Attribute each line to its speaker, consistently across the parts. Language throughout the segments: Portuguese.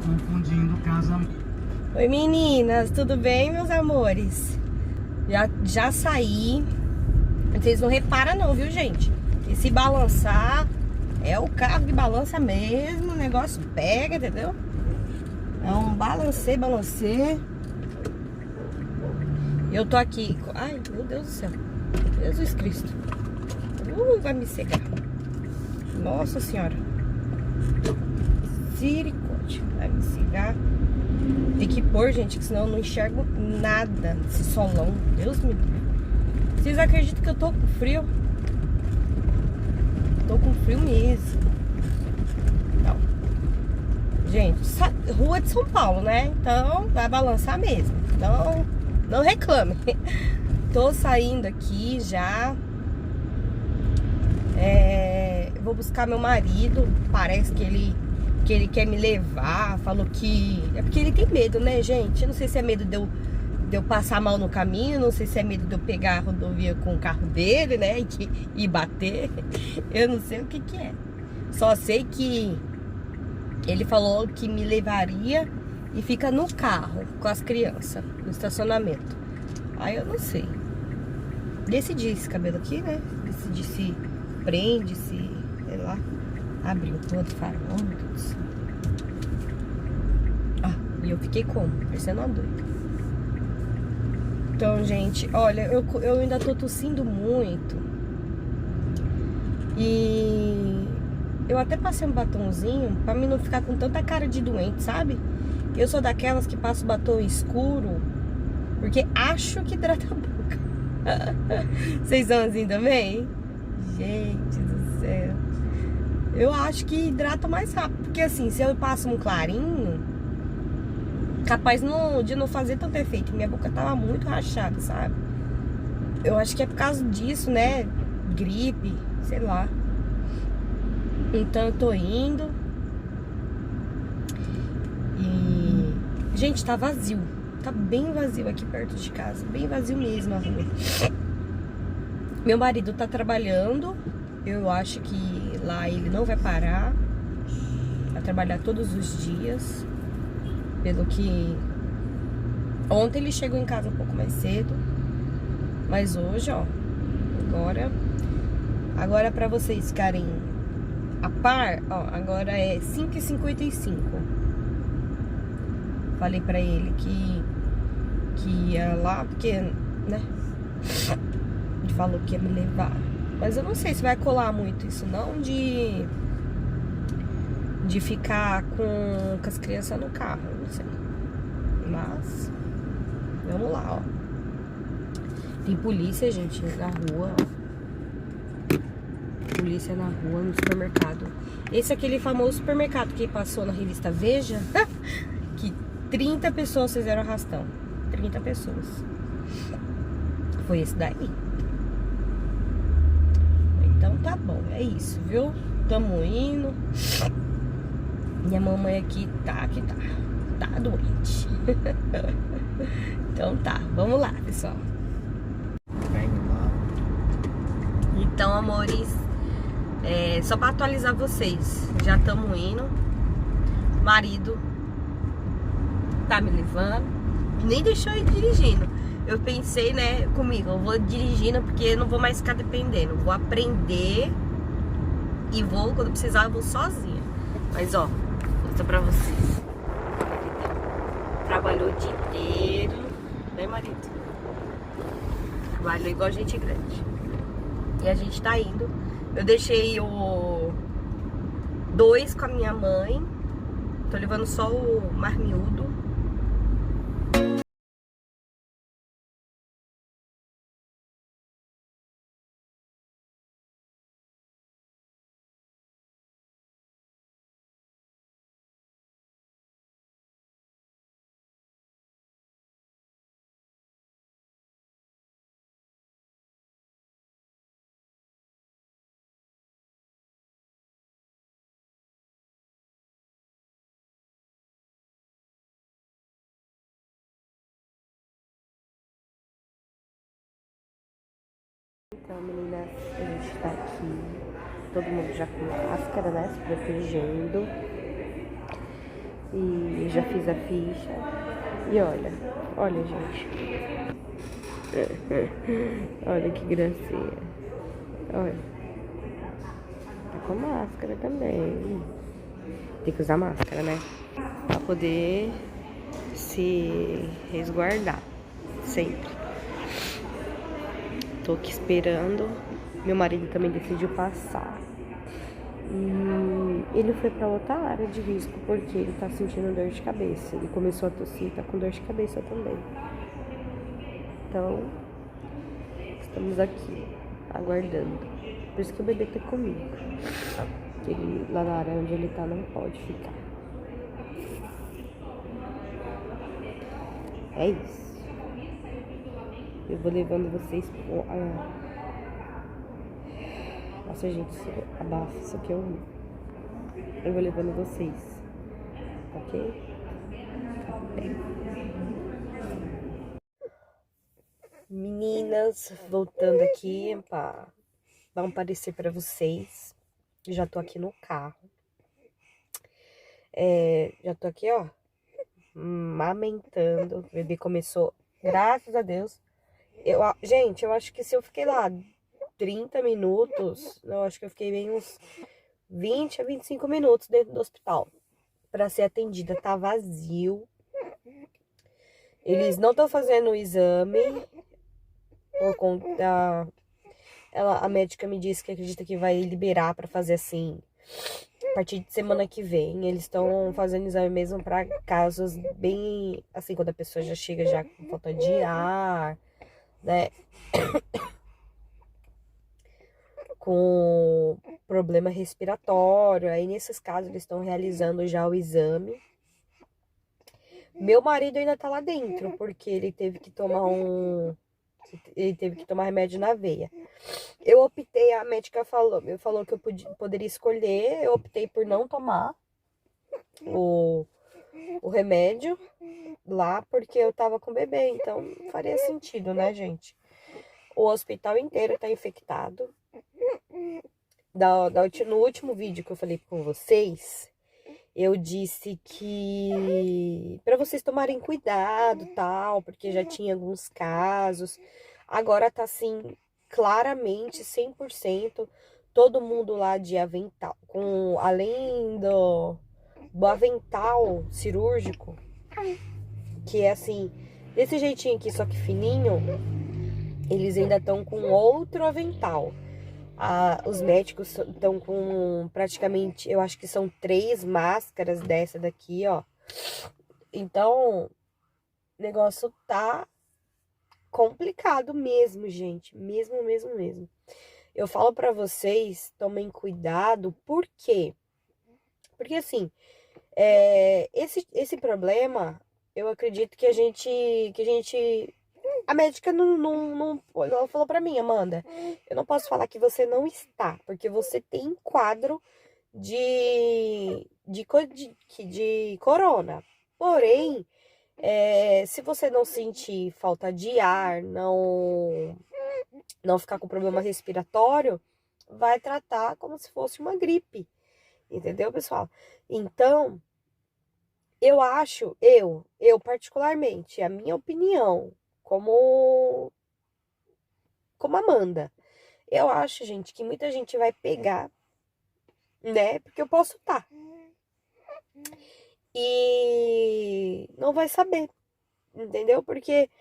Speaker 1: confundindo casamento.
Speaker 2: Oi meninas, tudo bem meus amores? Já saí. Vocês não reparam não, viu gente? E se balançar, é o carro que balança mesmo, o negócio pega, entendeu? É um balancê. Eu tô aqui, ai meu Deus do céu, Jesus Cristo, vai me cegar, nossa senhora, misericórdia, vai me cegar. Tem que pôr, gente, que senão eu não enxergo nada desse solão. Deus me livre. Vocês acreditam que eu tô com frio? Tô com frio mesmo. Não. Gente, rua de São Paulo, né? Então vai balançar mesmo. Então não reclame. Tô saindo aqui já. Vou buscar meu marido. Parece que ele quer me levar. Falou que... É porque ele tem medo, né, gente? Eu não sei se é medo de eu passar mal no caminho. Não sei se é medo de eu pegar a rodovia com o carro dele, né? E bater. Eu não sei o que é. Só sei que ele falou que me levaria e fica no carro com as crianças, no estacionamento. Aí eu não sei. Decidi esse cabelo aqui, né? Decidi se prende, se... sei lá. Abriu todo farol, tudo isso. Ah, e eu fiquei como? Parecendo uma doida. Então, gente, olha, eu ainda tô tossindo muito. E eu até passei um batonzinho pra mim não ficar com tanta cara de doente, sabe? Eu sou daquelas que passo batom escuro porque acho que hidrata a boca. Vocês são assim também? Gente do céu. Eu acho que hidrata mais rápido. Porque assim, se eu passo um clarinho, capaz de não fazer tanto efeito. Minha boca tava muito rachada, sabe? Eu acho que é por causa disso, né? Gripe, sei lá. Então eu tô indo. E... gente, tá vazio. Tá bem vazio aqui perto de casa. Bem vazio mesmo a rua. Meu marido tá trabalhando. Eu acho que lá ele não vai parar. Vai trabalhar todos os dias. Pelo que... ontem ele chegou em casa um pouco mais cedo. Mas hoje, ó... Agora pra vocês ficarem a par, ó... agora é 5h55. Falei pra ele que ia lá, porque, né? Ele falou que ia me levar. Mas eu não sei se vai colar muito isso não, de ficar com as crianças no carro, não sei. Mas vamos lá, ó. Tem polícia, gente, na rua, ó. Polícia na rua, no supermercado. Esse é aquele famoso supermercado que passou na revista Veja. Que 30 pessoas fizeram arrastão. 30 pessoas. Foi esse daí. Então tá bom, é isso, viu? Tamo indo. Minha mamãe aqui tá doente. Então tá, vamos lá, pessoal. Então, amores, só pra atualizar vocês, já tamo indo. Marido tá me levando. Nem deixou eu ir dirigindo. Eu pensei, né, comigo, eu vou dirigindo porque eu não vou mais ficar dependendo. Vou aprender e vou, quando precisar, eu vou sozinha. Mas, ó, vou mostrar pra vocês. Trabalhou o dia inteiro, né, marido? Trabalhou igual gente grande. E a gente tá indo. Eu deixei o 2 com a minha mãe. Tô levando só o mais miúdo. Então, meninas, a gente tá aqui, todo mundo já com máscara, né, se protegendo. E já fiz a ficha. E olha, gente. Olha que gracinha. Olha. Tá com máscara também. Tem que usar máscara, né? Pra poder se resguardar. Sempre. Tô aqui esperando. Meu marido também decidiu passar. E ele foi pra outra área de risco porque ele tá sentindo dor de cabeça. Ele começou a tossir, tá com dor de cabeça também. Então, estamos aqui, aguardando. Por isso que o bebê tá comigo. Porque ele, lá na área onde ele tá, não pode ficar. É isso. Eu vou levando vocês pro... Nossa, gente, isso abafa, isso aqui é horrível. Eu vou levando vocês, ok? Tá bem. Meninas, voltando aqui pra dar um parecer pra vocês. Já tô aqui no carro. Já tô aqui, ó, amamentando. O bebê começou, graças a Deus. Gente, eu acho que se eu fiquei lá 30 minutos, eu acho que eu fiquei bem uns 20 a 25 minutos dentro do hospital pra ser atendida. Tá vazio. Eles não estão fazendo o exame por conta... a médica me disse que acredita que vai liberar pra fazer assim a partir de semana que vem. Eles estão fazendo exame mesmo pra casos bem assim, quando a pessoa já chega já com falta de ar, né? Com problema respiratório. Aí nesses casos eles estão realizando já o exame. Meu marido ainda tá lá dentro, porque ele teve que tomar remédio na veia. Eu optei, a médica falou que eu poderia escolher, eu optei por não tomar o remédio lá, porque eu tava com o bebê, então faria sentido, né, gente? O hospital inteiro tá infectado. No último vídeo que eu falei com vocês, eu disse que para vocês tomarem cuidado, tal, porque já tinha alguns casos. Agora tá assim, claramente 100% todo mundo lá de avental, com além do avental cirúrgico, que é assim, desse jeitinho aqui, só que fininho, eles ainda estão com outro avental. Os médicos estão com praticamente, eu acho que são 3 máscaras dessa daqui, ó. Então, o negócio tá complicado mesmo, gente. Mesmo. Eu falo pra vocês, tomem cuidado, por quê? Porque assim, esse problema, eu acredito que a gente a médica não ela falou pra mim, Amanda, eu não posso falar que você não está, porque você tem quadro de corona. Porém, se você não sentir falta de ar, não ficar com problema respiratório, vai tratar como se fosse uma gripe. Entendeu, pessoal? Então, eu acho, eu particularmente, a minha opinião, como Amanda, eu acho, gente, que muita gente vai pegar, né? Porque eu posso estar. E não vai saber, entendeu? Porque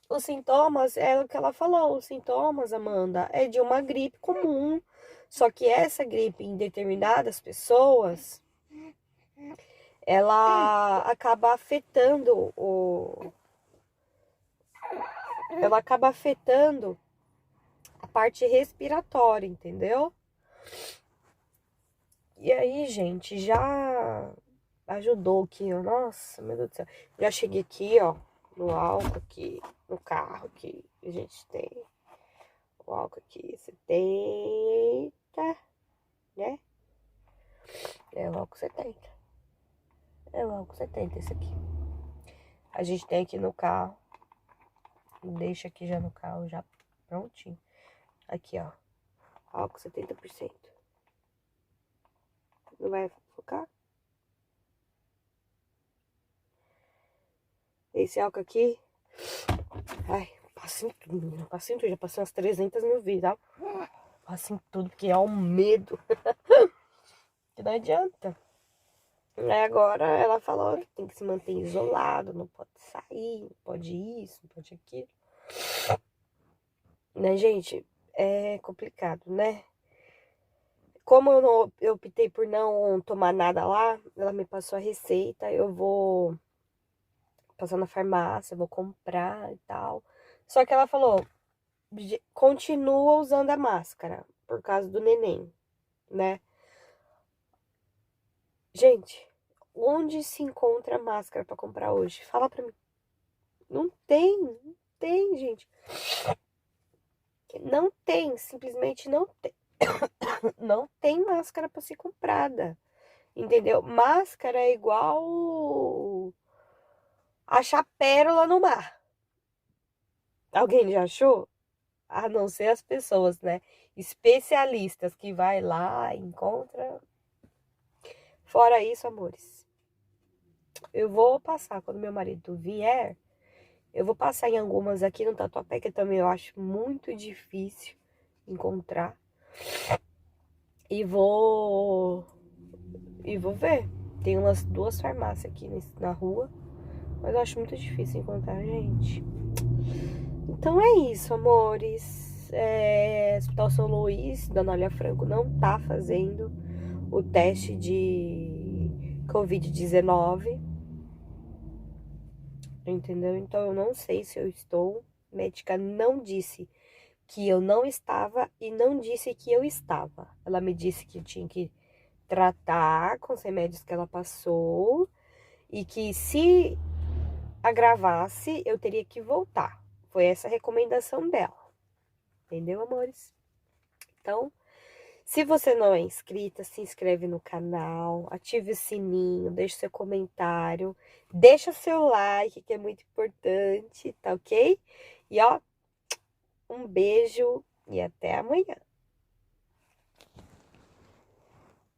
Speaker 2: os sintomas, é o que ela falou, os sintomas, Amanda, é de uma gripe comum. Só que essa gripe em determinadas pessoas, ela acaba afetando a parte respiratória, entendeu? E aí, gente, já ajudou aqui, ó. Nossa, meu Deus do céu. Já cheguei aqui, ó, no álcool aqui, no carro aqui. A gente tem o álcool aqui, 70, né? É o álcool 70. É o álcool 70 esse aqui. A gente tem aqui no carro. Deixa aqui já no carro, já prontinho. Aqui, ó. Álcool 70%. Não vai focar? Esse álcool aqui, ai, passa em tudo, menina. Passa em tudo, já passei umas 300 mil vezes, tá? Passa em tudo, porque é um medo. Que não adianta. Aí agora ela falou que tem que se manter isolado, não pode sair, não pode isso, não pode aquilo. Né, gente? É complicado, né? Como eu optei por não tomar nada lá, ela me passou a receita, eu vou passar na farmácia, vou comprar e tal. Só que ela falou, continua usando a máscara, por causa do neném, né? Gente, onde se encontra máscara pra comprar hoje? Fala pra mim. Não tem, gente. Não tem, simplesmente não tem. Não tem máscara pra ser comprada. Entendeu? Máscara é igual achar pérola no mar. Alguém já achou? A não ser as pessoas, né? Especialistas que vai lá e encontra. Fora isso, amores, eu vou passar quando meu marido vier. Eu vou passar em algumas aqui no Tatuapé, que também eu acho muito difícil encontrar. E vou ver. Tem umas 2 farmácias aqui na rua, mas eu acho muito difícil encontrar, gente. Então é isso, amores. Hospital São Luís, Dona Olha Franco não tá fazendo o teste de Covid-19. Entendeu? Então eu não sei se eu estou. A médica não disse que eu não estava e não disse que eu estava. Ela me disse que eu tinha que tratar com os remédios que ela passou e que se agravasse eu teria que voltar. Foi essa a recomendação dela. Entendeu, amores? Então, se você não é inscrita, se inscreve no canal, ative o sininho, deixe seu comentário, deixa seu like, que é muito importante, tá ok? E ó, um beijo e até amanhã.